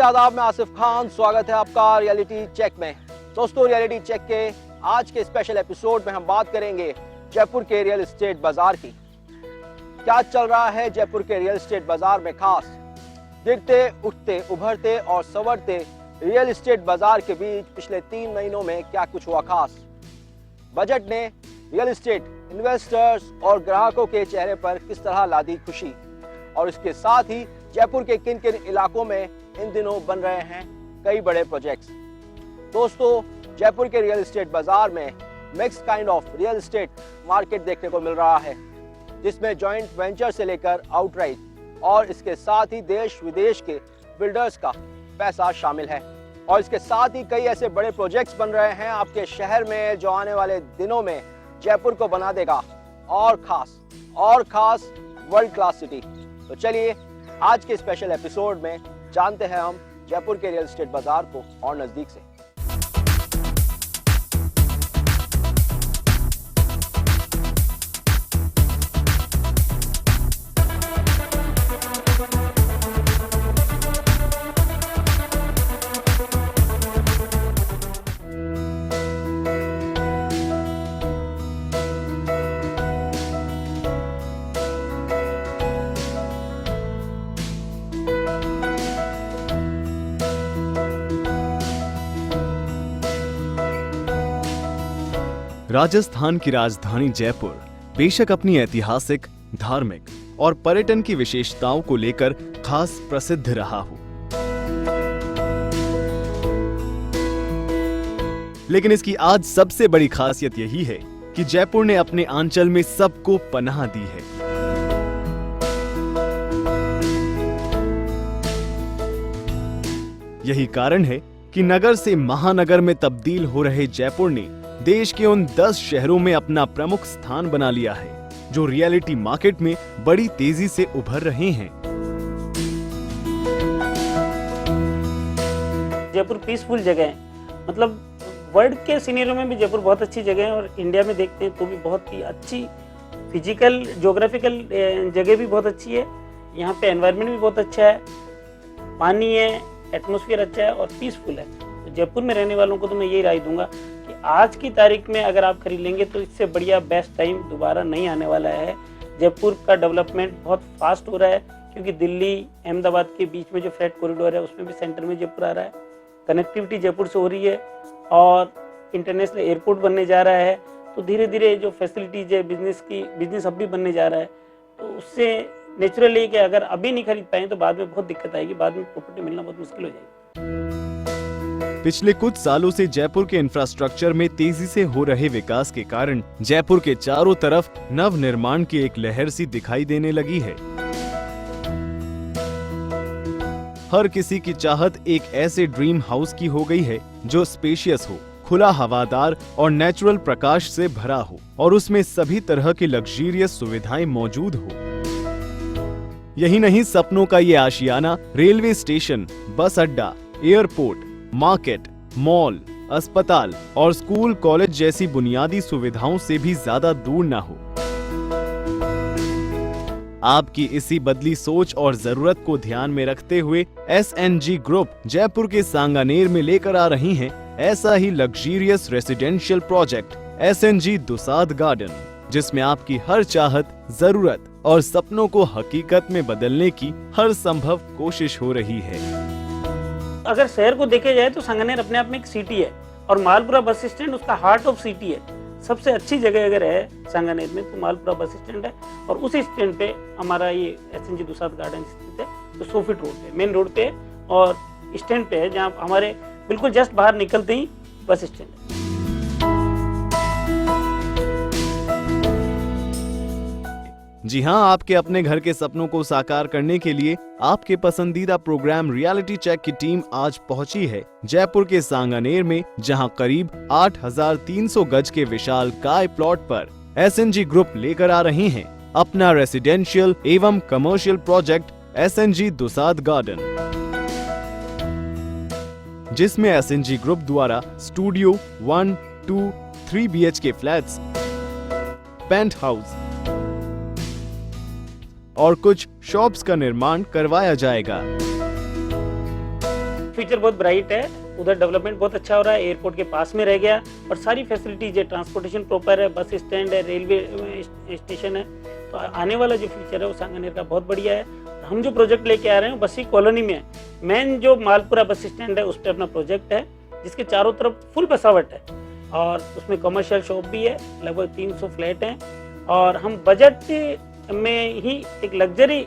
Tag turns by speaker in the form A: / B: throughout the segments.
A: आदाब, मैं आसिफ खान। स्वागत है आपका रियलिटी चेक में। दोस्तों, रियलिटी चेक के आज के स्पेशल एपिसोड में हम बात करेंगे जयपुर के रियल एस्टेट बाजार की। क्या चल रहा है जयपुर के रियल एस्टेट बाजार में खास? गिरते, उठते, उभरते और संवरते रियल एस्टेट बाजार के बीच पिछले 3 महीनों में क्या कुछ हुआ खास? बजट ने रियल एस्टेट इन्वेस्टर्स और ग्राहकों के चेहरे पर किस तरह ला दी खुशी? और इसके साथ ही जयपुर के किन किन इलाकों में इन दिनों बन रहे हैं कई बड़े प्रोजेक्ट्स। दोस्तों, जयपुर के रियल एस्टेट बाजार में mix kind of real estate market देखने को मिल रहा है, जिसमें जॉइंट वेंचर से लेकर आउटराइट और इसके साथ ही देश विदेश के बिल्डर्स का पैसा शामिल है। और इसके साथ ही कई ऐसे बड़े प्रोजेक्ट्स बन रहे हैं आपके शहर में, जो आने वाले दिनों में जयपुर को बना देगा और खास वर्ल्ड क्लास सिटी। तो चलिए आज के स्पेशल एपिसोड में जानते हैं हम जयपुर के रियल एस्टेट बाजार को और नजदीक से।
B: राजस्थान की राजधानी जयपुर बेशक अपनी ऐतिहासिक, धार्मिक और पर्यटन की विशेषताओं को लेकर खास प्रसिद्ध रहा हो, लेकिन इसकी आज सबसे बड़ी खासियत यही है कि जयपुर ने अपने आंचल में सबको पनाह दी है। यही कारण है कि नगर से महानगर में तब्दील हो रहे जयपुर ने देश के उन 10 शहरों में अपना प्रमुख स्थान बना लिया है, जो रियलिटी मार्केट में बड़ी तेजी से उभर रहे हैं।
C: जयपुर पीसफुल जगह है, मतलब वर्ल्ड के सिनेरियो में भी जयपुर बहुत अच्छी जगह है और इंडिया में देखते हैं तो भी बहुत ही अच्छी फिजिकल, ज्योग्राफिकल जगह भी बहुत अच्छी है। यहाँ पे एनवायरनमेंट भी बहुत अच्छा है, पानी है, एटमॉस्फेयर अच्छा है और पीसफुल है। तो जयपुर में रहने वालों को तो मैं यही राय दूंगा कि आज की तारीख में अगर आप खरीद लेंगे तो इससे बढ़िया बेस्ट टाइम दोबारा नहीं आने वाला है। जयपुर का डेवलपमेंट बहुत फास्ट हो रहा है, क्योंकि दिल्ली अहमदाबाद के बीच में जो फ्रेट कॉरिडोर है उसमें भी सेंटर में जयपुर आ रहा है। कनेक्टिविटी जयपुर से हो रही है और इंटरनेशनल एयरपोर्ट बनने जा रहा है। तो धीरे धीरे जो फैसिलिटीज है बिजनेस हब भी बनने जा रहा है। तो उससे नेचुरली कि अगर अभी नहीं खरीद पाए तो बाद में बहुत दिक्कत आएगी, बाद में प्रॉपर्टी मिलना बहुत मुश्किल हो जाएगी।
B: पिछले कुछ सालों से जयपुर के इंफ्रास्ट्रक्चर में तेजी से हो रहे विकास के कारण जयपुर के चारों तरफ नव निर्माण की एक लहर सी दिखाई देने लगी है। हर किसी की चाहत एक ऐसे ड्रीम हाउस की हो गई है जो स्पेशियस हो, खुला हवादार और नेचुरल प्रकाश से भरा हो और उसमें सभी तरह की लग्जरियस सुविधाएं मौजूद हो। यही नहीं, सपनों का ये आशियाना रेलवे स्टेशन, बस अड्डा, एयरपोर्ट, मार्केट, मॉल, अस्पताल और स्कूल कॉलेज जैसी बुनियादी सुविधाओं से भी ज्यादा दूर ना हो। आपकी इसी बदली सोच और जरूरत को ध्यान में रखते हुए SNG ग्रुप जयपुर के सांगानेर में लेकर आ रही हैं ऐसा ही luxurious residential project SNG Dusad garden, जिसमें आपकी हर चाहत, जरूरत और सपनों को हकीकत में बदलने की हर संभव कोशिश हो रही है।
C: अगर शहर को देखे जाए तो सांगानेर अपने आप में एक सिटी है और मालपुरा बस स्टैंड उसका हार्ट ऑफ सिटी है। सबसे अच्छी जगह अगर है सांगानेर में तो मालपुरा बस स्टैंड है और उसी स्टैंड पे हमारा ये SNG दुसाद गार्डन स्थित है, जो 100 फीट रोड पे, मेन रोड पे और स्टैंड पे है, जहाँ हमारे बिल्कुल जस्ट बाहर निकलते ही बस स्टैंड है।
B: जी हां, आपके अपने घर के सपनों को साकार करने के लिए आपके पसंदीदा प्रोग्राम रियलिटी चेक की टीम आज पहुंची है जयपुर के सांगानेर में, जहां करीब 8,300 गज के विशाल काय प्लॉट पर SNG ग्रुप लेकर आ रही हैं अपना रेसिडेंशियल एवं commercial project SNG Dusad garden, जिसमें SNG ग्रुप द्वारा studio 1, 2, 3 BHK flats, penthouse और कुछ शॉप्स का निर्माण करवाया जाएगा।
C: फ्यूचर बहुत ब्राइट है। उधर डेवलपमेंट बहुत अच्छा हो रहा है, एयरपोर्ट के पास में रह गया और सारी फैसिलिटीज है, ट्रांसपोर्टेशन प्रॉपर है, बस स्टैंड है, रेलवे स्टेशन है। तो आने वाला जो फ्यूचर है वो सांगानेर का बहुत बढ़िया है। हम जो प्रोजेक्ट लेके आ रहे हैं बसी कॉलोनी में है। मेन जो मालपुरा बस स्टैंड है उस पर अपना प्रोजेक्ट है, जिसके चारों तरफ फुल बसावट है और उसमें कमर्शियल शॉप भी है, लगभग 300 फ्लैट हैं और हम बजट में ही एक लग्जरी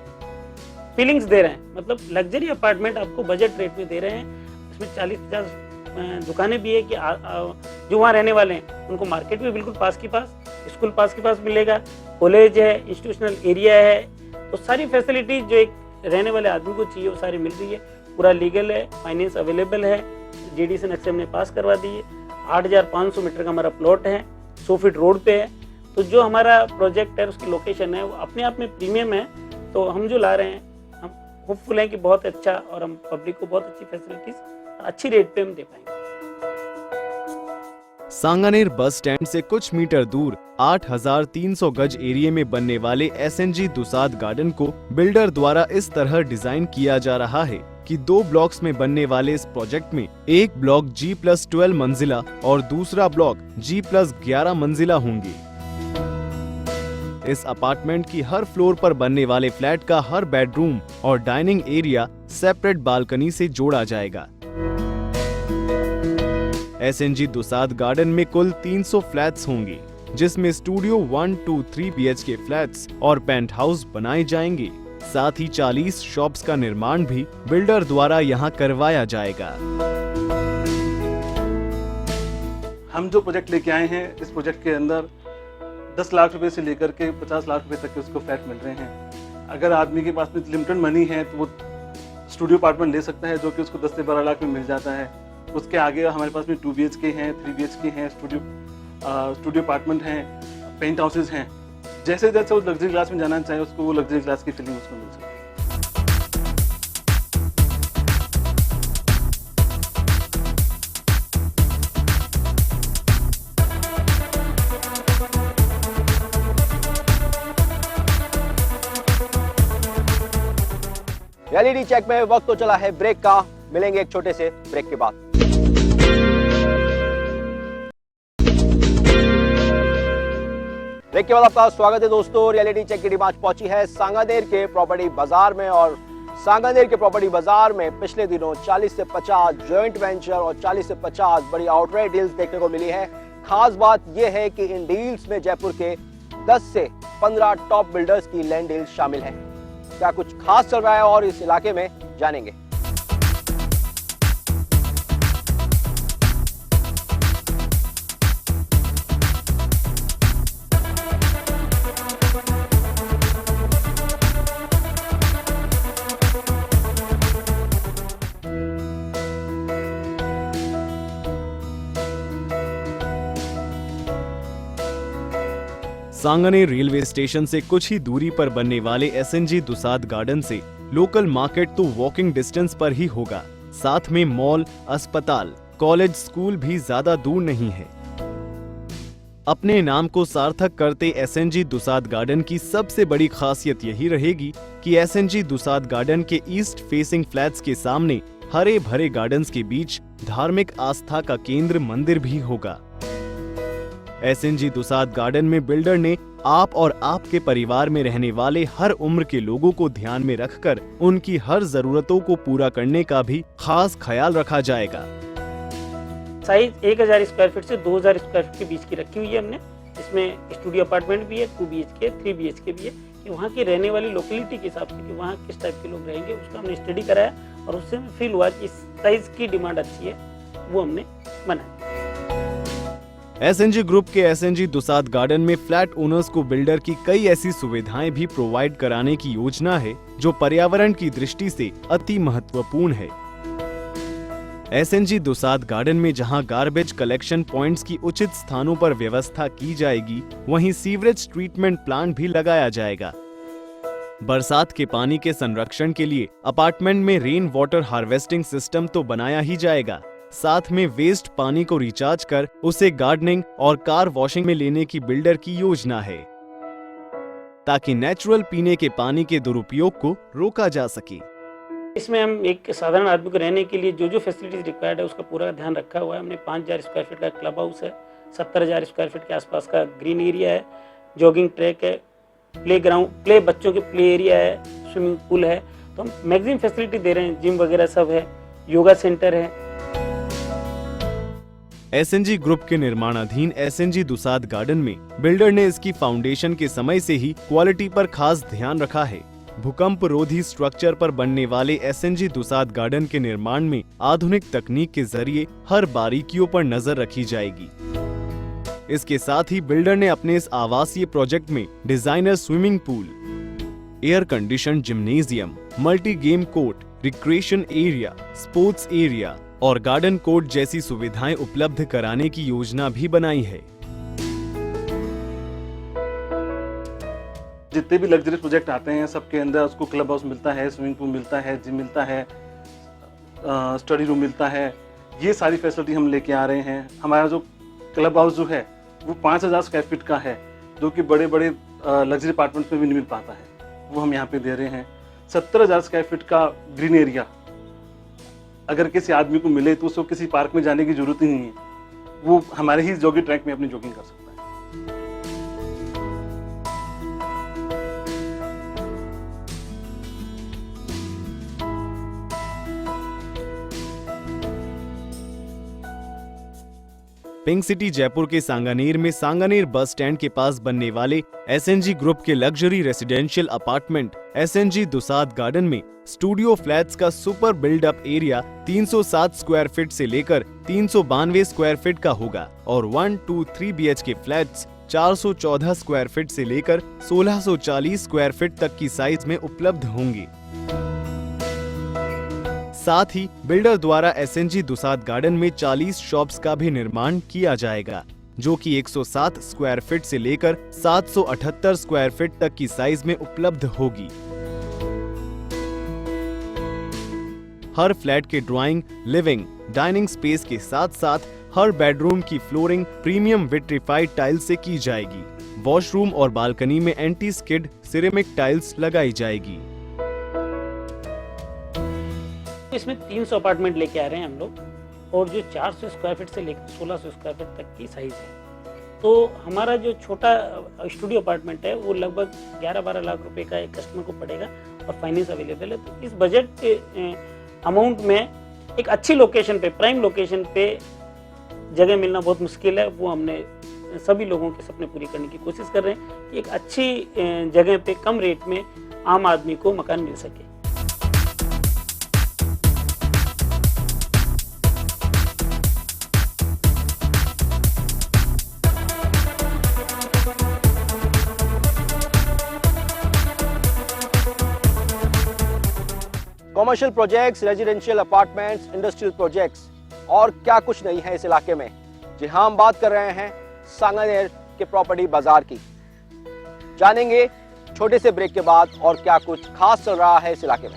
C: फीलिंग्स दे रहे हैं, मतलब लग्जरी अपार्टमेंट आपको बजट रेट में दे रहे हैं। इसमें 40-50 दुकानें भी है कि जो वहाँ रहने वाले हैं उनको मार्केट भी बिल्कुल पास के पास, स्कूल पास के पास मिलेगा, कॉलेज है, इंस्टीट्यूशनल एरिया है। तो सारी फैसिलिटीज जो एक रहने वाले आदमी को चाहिए वो सारी मिल रही है। पूरा लीगल है, फाइनेंस अवेलेबल है, JDC नक्शे हमने पास करवा दिए। 8,500 मीटर का हमारा प्लॉट है, 100 फीट रोड पे है। तो जो हमारा प्रोजेक्ट है उसकी लोकेशन है वो अपने आप में प्रीमियम है। तो हम जो ला रहे हैं हम होपफुल हैं कि बहुत अच्छा और हम पब्लिक को बहुत अच्छी फैसिलिटीज अच्छी रेट पे हम दे पाएंगे।
B: सांगानेर बस स्टैंड से कुछ मीटर दूर 8,300 गज एरिया में बनने वाले SNG दुसाद गार्डन को बिल्डर द्वारा इस तरह डिजाइन किया जा रहा है कि 2 ब्लॉक्स में बनने वाले इस प्रोजेक्ट में एक ब्लॉक G+12 मंजिला और दूसरा ब्लॉक G+11 मंजिला होंगे। इस अपार्टमेंट की हर फ्लोर पर बनने वाले फ्लैट का हर बेडरूम और डाइनिंग एरिया सेपरेट बालकनी से जोड़ा जाएगा। SNG दुसाद गार्डन में कुल 300 फ्लैट्स होंगे, जिसमें स्टूडियो 1, 2, 3 BHK फ्लैट्स और पेंट हाउस बनाए जाएंगे। साथ ही 40 शॉप्स का निर्माण भी बिल्डर द्वारा यहां करवाया जाएगा।
D: हम जो प्रोजेक्ट लेके आए हैं, इस प्रोजेक्ट के अंदर 10 लाख रुपए से लेकर के 50 लाख रुपए तक के उसको फ्लैट मिल रहे हैं। अगर आदमी के पास में लिमिटेड मनी है तो वो स्टूडियो अपार्टमेंट ले सकता है, जो कि उसको 10 से 12 लाख में मिल जाता है। उसके आगे हमारे पास में 2 BHK हैं, 3 BHK हैं, स्टूडियो अपार्टमेंट हैं, पेंट हाउसेज हैं। जैसे जैसे वो लग्जरी क्लास में जाना चाहे उसको वो लग्जरी क्लास की फीलिंग उसको मिल सकती है।
A: रियलिटी चेक में वक्त तो चला है ब्रेक का, मिलेंगे एक छोटे से ब्रेक के बाद। ब्रेक के बाद आपका स्वागत है दोस्तों। रियलिटी चेक की टीम आज पहुंची है सांगानेर के प्रॉपर्टी बाजार में और सांगानेर के प्रॉपर्टी बाजार में पिछले दिनों 40 से 50 जॉइंट वेंचर और 40 से 50 बड़ी आउटराइट डील्स देखने को मिली है। खास बात यह है कि इन डील्स में जयपुर के 10 से 15 टॉप बिल्डर्स की लैंड डील शामिल है। क्या कुछ खास चल रहा है और इस इलाके में जानेंगे।
B: सांगानेर रेलवे स्टेशन से कुछ ही दूरी पर बनने वाले SNG दुसाद गार्डन से लोकल मार्केट तो वॉकिंग डिस्टेंस पर ही होगा। साथ में मॉल, अस्पताल, कॉलेज, स्कूल भी ज्यादा दूर नहीं है। अपने नाम को सार्थक करते SNG दुसाद गार्डन की सबसे बड़ी खासियत यही रहेगी कि SNG दुसाद गार्डन के ईस्ट फेसिंग फ्लैट्स के सामने हरे भरे गार्डन्स के बीच धार्मिक आस्था का केंद्र मंदिर भी होगा। SNG दुसाद गार्डन में बिल्डर ने आप और आपके परिवार में रहने वाले हर उम्र के लोगों को ध्यान में रखकर उनकी हर जरूरतों को पूरा करने का भी खास ख्याल रखा जाएगा।
C: साइज 1000 स्क्वायर फीट से 2000 स्क्वायर फीट के बीच की रखी हुई है हमने। इसमें स्टूडियो अपार्टमेंट भी है, 2 BHK, 3 BHK भी है कि वहाँ की रहने वाली लोकेलिटी के हिसाब से कि वहाँ किस टाइप के लोग रहेंगे उसका हमने स्टडी कराया और उससे हमें फील हुआ कि इस साइज की डिमांड अच्छी है, वो हमने बनाया।
B: SNG ग्रुप के SNG दुसाद गार्डन में फ्लैट ओनर्स को बिल्डर की कई ऐसी सुविधाएं भी प्रोवाइड कराने की योजना है जो पर्यावरण की दृष्टि से अति महत्वपूर्ण है। SNG दुसाद गार्डन में जहां गार्बेज कलेक्शन पॉइंट्स की उचित स्थानों पर व्यवस्था की जाएगी, वहीं सीवरेज ट्रीटमेंट प्लांट भी लगाया जाएगा। बरसात के पानी के संरक्षण के लिए अपार्टमेंट में रेन वाटर हार्वेस्टिंग सिस्टम तो बनाया ही जाएगा। साथ में वेस्ट पानी को रिचार्ज कर उसे गार्डनिंग और कार वॉशिंग में लेने की बिल्डर की योजना है, ताकि नेचुरल पीने के पानी के दुरुपयोग को रोका जा सके।
C: इसमें हम एक साधारण आदमी को रहने के लिए जो जो फैसिलिटीज रिक्वायर्ड है उसका पूरा ध्यान रखा हुआ है हमने। 5000 स्क्वायर फीट का क्लब हाउस है, 70,000 स्क्वायर फीट के आसपास का ग्रीन एरिया है, जॉगिंग ट्रैक है, प्ले बच्चों के प्ले एरिया है, स्विमिंग पूल है। तो हम मैक्सिमम फैसिलिटी दे रहे हैं, जिम वगैरह सब है, योगा सेंटर है।
B: एसएनजी ग्रुप के निर्माणाधीन एसएनजी दुसाद गार्डन में बिल्डर ने इसकी फाउंडेशन के समय से ही क्वालिटी पर खास ध्यान रखा है। भूकंप रोधी स्ट्रक्चर पर बनने वाले एसएनजी दुसाद गार्डन के निर्माण में आधुनिक तकनीक के जरिए हर बारीकियों पर नजर रखी जाएगी। इसके साथ ही बिल्डर ने अपने इस आवासीय प्रोजेक्ट में designer swimming pool, air condition gymnasium, multi game court, recreation area, sports area और गार्डन कोर्ट जैसी सुविधाएं उपलब्ध कराने की योजना भी बनाई है।
D: जितने भी लग्जरी प्रोजेक्ट आते हैं सबके अंदर उसको क्लब हाउस मिलता है, स्विमिंग पूल मिलता है, जिम मिलता है, स्टडी रूम मिलता है। ये सारी फैसिलिटी हम लेके आ रहे हैं। हमारा जो क्लब हाउस जो है वो 5000 स्क्वायर फीट का है, जो कि बड़े बड़े लग्जरी अपार्टमेंट्स में भी नहीं मिल पाता है, वो हम यहाँ पे दे रहे हैं। 70,000 स्क्वायर फीट का ग्रीन एरिया अगर किसी आदमी को मिले तो उसको किसी पार्क में जाने की जरूरत ही नहीं है, वो हमारे ही जॉगिंग ट्रैक में अपनी जॉगिंग कर सकता है।
B: पिंक सिटी जयपुर के सांगानेर में सांगानेर बस स्टैंड के पास बनने वाले एसएनजी ग्रुप के luxury residential apartment SNG Dusad garden में स्टूडियो फ्लैट्स का super buildup area 307 square feet से लेकर 392 स्क्वायर फीट का होगा और 1, 2, 3 BHK फ्लैट्स 414 स्क्वायर फीट से लेकर 1640 स्क्वायर फीट तक की साइज में उपलब्ध होंगे। साथ ही बिल्डर द्वारा एसएनजी दुसाद गार्डन में 40 शॉप्स का भी निर्माण किया जाएगा, जो कि 107 स्क्वायर फीट से लेकर 778 स्क्वायर फीट तक की साइज में उपलब्ध होगी। हर फ्लैट के ड्राइंग, लिविंग, डाइनिंग स्पेस के साथ साथ हर बेडरूम की फ्लोरिंग प्रीमियम विट्रिफाइड टाइल्स से की जाएगी। वॉशरूम और बालकनी में एंटी स्किड सिरेमिक टाइल्स लगाई जाएगी।
C: इसमें 300 अपार्टमेंट लेके आ रहे हैं हम लोग और जो 400 स्क्वायर फीट से लेकर 1600 स्क्वायर फीट तक की साइज है। तो हमारा जो छोटा स्टूडियो अपार्टमेंट है वो लगभग 11-12 लाख रुपए का एक कस्टमर को पड़ेगा और फाइनेंस अवेलेबल है। तो इस बजट के अमाउंट में एक अच्छी लोकेशन पे, प्राइम लोकेशन पे जगह मिलना बहुत मुश्किल है। वो हमने सभी लोगों के सपने पूरी करने की कोशिश कर रहे हैं कि एक अच्छी जगह पे कम रेट में आम आदमी को मकान मिल सके।
A: Commercial projects, residential apartments, industrial projects और क्या कुछ नहीं है इस इलाके में। जी हाँ, हम बात कर रहे हैं सांगानेर के प्रॉपर्टी बाजार की। जानेंगे छोटे से ब्रेक के बाद और क्या कुछ खास चल रहा है इस इलाके में।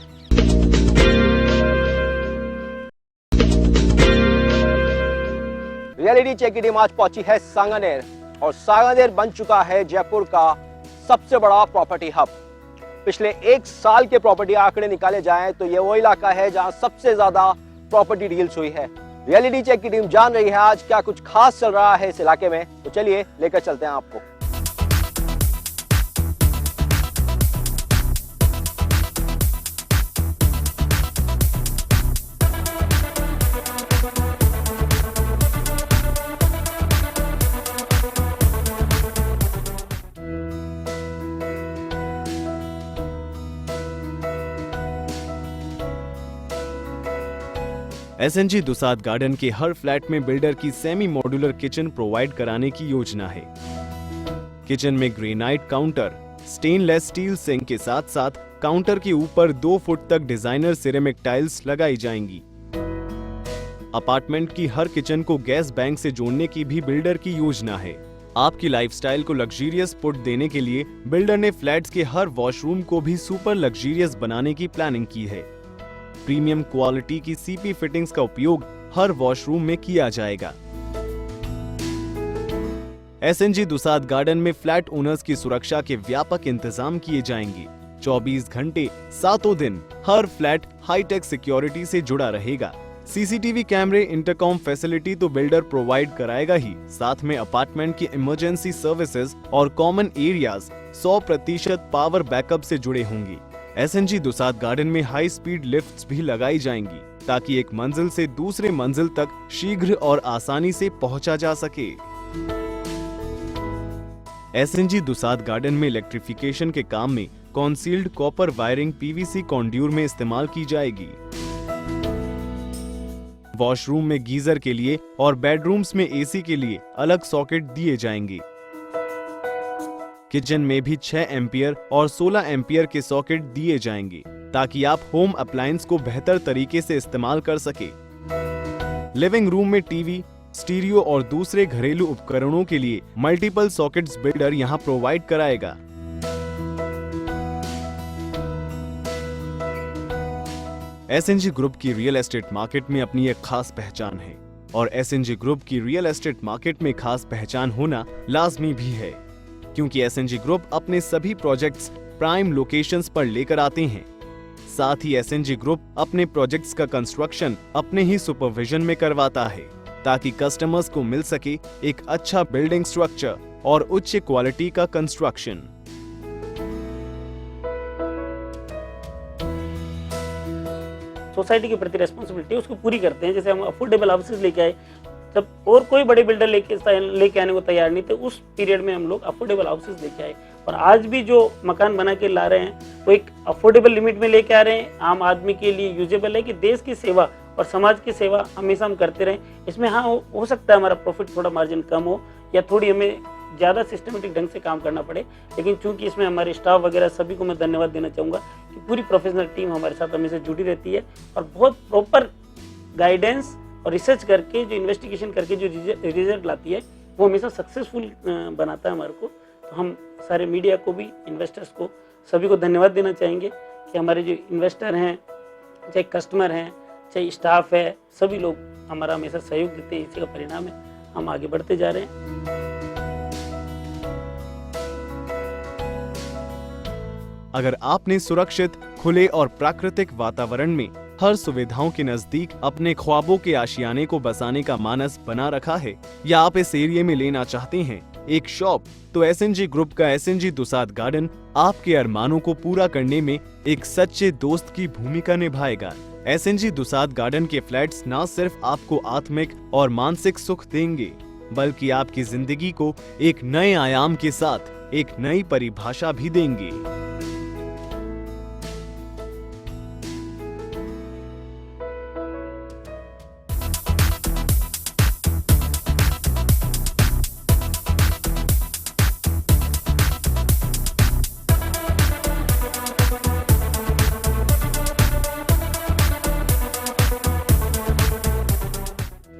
A: रियलिटी चेक की टीम आज पहुंची है सांगानेर और सांगानेर बन चुका है जयपुर का सबसे बड़ा प्रॉपर्टी हब। पिछले 1 साल के प्रॉपर्टी आंकड़े निकाले जाएं तो ये वो इलाका है जहां सबसे ज्यादा प्रॉपर्टी डील्स हुई है। रियलिटी चेक की टीम जान रही है आज क्या कुछ खास चल रहा है इस इलाके में, तो चलिए लेकर चलते हैं आपको।
B: एसएनजी दुसाद गार्डन के हर फ्लैट में बिल्डर की सेमी मॉड्यूलर किचन प्रोवाइड कराने की योजना है। किचन में granite counter, stainless steel sink के साथ साथ काउंटर के ऊपर 2 फुट तक डिजाइनर सिरेमिक टाइल्स लगाई जाएंगी। अपार्टमेंट की हर किचन को गैस बैंक से जोड़ने की भी बिल्डर की योजना है। आपकी लाइफस्टाइल को लग्जरियस पुट देने के लिए बिल्डर ने फ्लैट्स के हर वॉशरूम को भी सुपर लग्जरियस बनाने की प्लानिंग की है। प्रीमियम क्वालिटी की सीपी फिटिंग्स का उपयोग हर वॉशरूम में किया जाएगा। एसएनजी दुसाद गार्डन में फ्लैट ओनर्स की सुरक्षा के व्यापक इंतजाम किए जाएंगे। 24 घंटे 7 दिन हर फ्लैट हाईटेक सिक्योरिटी से जुड़ा रहेगा। सीसीटीवी कैमरे, इंटरकॉम फैसिलिटी तो बिल्डर प्रोवाइड कराएगा ही, साथ में अपार्टमेंट की इमरजेंसी सर्विसेज और कॉमन एरियाज 100% पावर बैकअप से जुड़े होंगी। एसएनजी दुसाद गार्डन में हाई स्पीड लिफ्ट्स भी लगाई जाएंगी ताकि एक मंजिल से दूसरे मंजिल तक शीघ्र और आसानी से पहुंचा जा सके। एसएनजी दुसाद गार्डन में इलेक्ट्रिफिकेशन के काम में कॉन्सील्ड कॉपर वायरिंग पीवीसी कॉन्ड्यूर में इस्तेमाल की जाएगी। वॉशरूम में गीजर के लिए और बेडरूम्स में एसी के लिए अलग सॉकेट दिए जाएंगे। किचन में भी 6 एम्पियर और 16 एम्पियर के सॉकेट दिए जाएंगे ताकि आप होम अप्लायंस को बेहतर तरीके से इस्तेमाल कर सके। लिविंग रूम में टीवी, स्टीरियो और दूसरे घरेलू उपकरणों के लिए मल्टीपल सॉकेट्स बिल्डर यहां प्रोवाइड कराएगा। एसएनजी ग्रुप की रियल एस्टेट मार्केट में अपनी एक खास पहचान है और एसएनजी ग्रुप की रियल एस्टेट मार्केट में खास पहचान होना लाजमी भी है, क्योंकि एसएनजी ग्रुप अपने सभी प्रोजेक्ट्स प्राइम लोकेशंस पर लेकर आते हैं। साथ ही एसएनजी ग्रुप अपने प्रोजेक्ट्स का कंस्ट्रक्शन अपने ही सुपरविजन में करवाता है ताकि कस्टमर्स को मिल सके एक अच्छा बिल्डिंग स्ट्रक्चर और उच्च क्वालिटी का कंस्ट्रक्शन।
C: सोसाइटी के प्रति रेस्पॉन्सिबिलिटी उसको पूरी करते हैं। जैसे हम अफोर्डेबल हाउसेज लेके आए, जब और कोई बड़े बिल्डर लेके आने को तैयार नहीं थे, उस पीरियड में हम लोग अफोर्डेबल हाउसेज लेके आए और आज भी जो मकान बना के ला रहे हैं वो एक अफोर्डेबल लिमिट में लेके आ रहे हैं, आम आदमी के लिए यूजेबल है कि देश की सेवा और समाज की सेवा हमेशा हम करते रहें। इसमें हाँ हो सकता है हमारा प्रॉफिट थोड़ा मार्जिन कम हो या थोड़ी हमें ज़्यादा सिस्टमेटिक ढंग से काम करना पड़े, लेकिन चूंकि इसमें हमारे स्टाफ वगैरह सभी को मैं धन्यवाद देना चाहूँगा कि पूरी प्रोफेशनल टीम हमारे साथ हमेशा जुड़ी रहती है और बहुत प्रॉपर गाइडेंस और रिसर्च करके जो इन्वेस्टिगेशन करके जो रिजल्ट लाती है वो हमेशा सक्सेसफुल बनाता है हमारे को। तो हम सारे मीडिया को भी, इन्वेस्टर्स को, सभी को धन्यवाद देना चाहेंगे कि हमारे जो इन्वेस्टर हैं, चाहे कस्टमर हैं, चाहे स्टाफ है, सभी लोग हमारा हमेशा सहयोग देते हैं। इसी का परिणाम है हम आगे बढ़ते जा रहे हैं।
B: अगर आपने सुरक्षित, खुले और प्राकृतिक वातावरण में हर सुविधाओं के नजदीक अपने ख्वाबों के आशियाने को बसाने का मानस बना रखा है या आप इस एरिया में लेना चाहते हैं एक शॉप, तो एसएनजी ग्रुप का एसएनजी दुसाद गार्डन आपके अरमानों को पूरा करने में एक सच्चे दोस्त की भूमिका निभाएगा। एसएनजी दुसाद गार्डन के फ्लैट्स न सिर्फ आपको आत्मिक और मानसिक सुख देंगे, बल्कि आपकी जिंदगी को एक नए आयाम के साथ एक नई परिभाषा भी देंगे।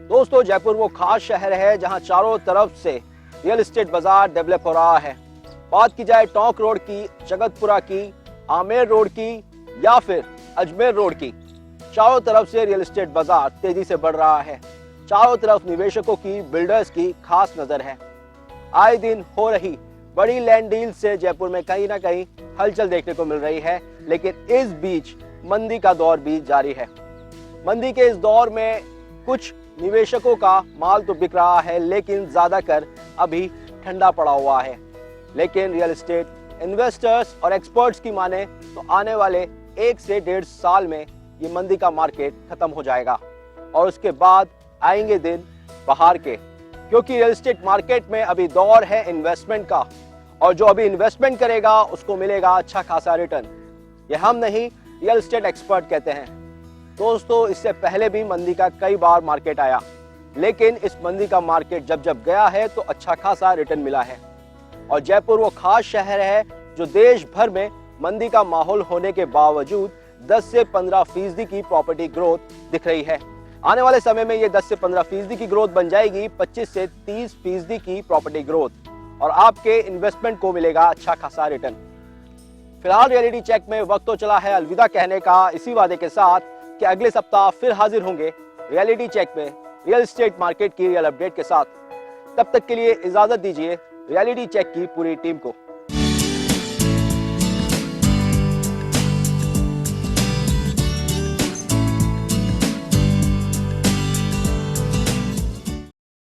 A: दोस्तों, जयपुर वो खास शहर है जहां चारों तरफ से रियल एस्टेट बाजार डेवलप हो रहा है। बात की जाए टोंक रोड की, जगतपुरा की, आमेर रोड की या फिर अजमेर रोड की, चारों तरफ से रियल एस्टेट बाजार तेजी से बढ़ रहा है। चारों तरफ निवेशकों की, बिल्डर्स की खास नजर है। आए दिन हो रही बड़ी लैंड डील से जयपुर में कहीं ना कहीं हलचल देखने को मिल रही है, लेकिन इस बीच मंदी का दौर भी जारी है। मंदी के इस दौर में कुछ निवेशकों का माल तो बिक रहा है, लेकिन ज्यादातर अभी ठंडा पड़ा हुआ है। लेकिन रियल एस्टेट इन्वेस्टर्स और एक्सपर्ट्स की माने तो आने वाले 1 से 1.5 साल में ये मंदी का मार्केट खत्म हो जाएगा और उसके बाद आएंगे दिन बाहर के, क्योंकि रियल एस्टेट मार्केट में अभी दौर है इन्वेस्टमेंट का और जो अभी इन्वेस्टमेंट करेगा उसको मिलेगा अच्छा खासा रिटर्न। ये हम नहीं, रियल एस्टेट एक्सपर्ट कहते हैं। दोस्तों, इससे पहले भी मंदी का कई बार मार्केट आया, लेकिन इस मंदी का मार्केट जब गया है तो अच्छा खासा रिटर्न मिला है। और जयपुर वो खास शहर है जो देश भर में मंदी का माहौल होने के बावजूद 10 से 15% की प्रॉपर्टी ग्रोथ दिख रही है। आने वाले समय में ये 10 से 15% की ग्रोथ बन जाएगी 25 से 30% की प्रॉपर्टी ग्रोथ और आपके इन्वेस्टमेंट को मिलेगा अच्छा खासा रिटर्न। फिलहाल रियलिटी चेक में वक्त तो चला है अलविदा कहने का, इसी वादे के साथ कि अगले सप्ताह फिर हाजिर होंगे रियलिटी चेक में रियल एस्टेट मार्केट की रियल अपडेट के साथ। तब तक के लिए इजाजत दीजिए रियलिटी चेक की पूरी टीम को।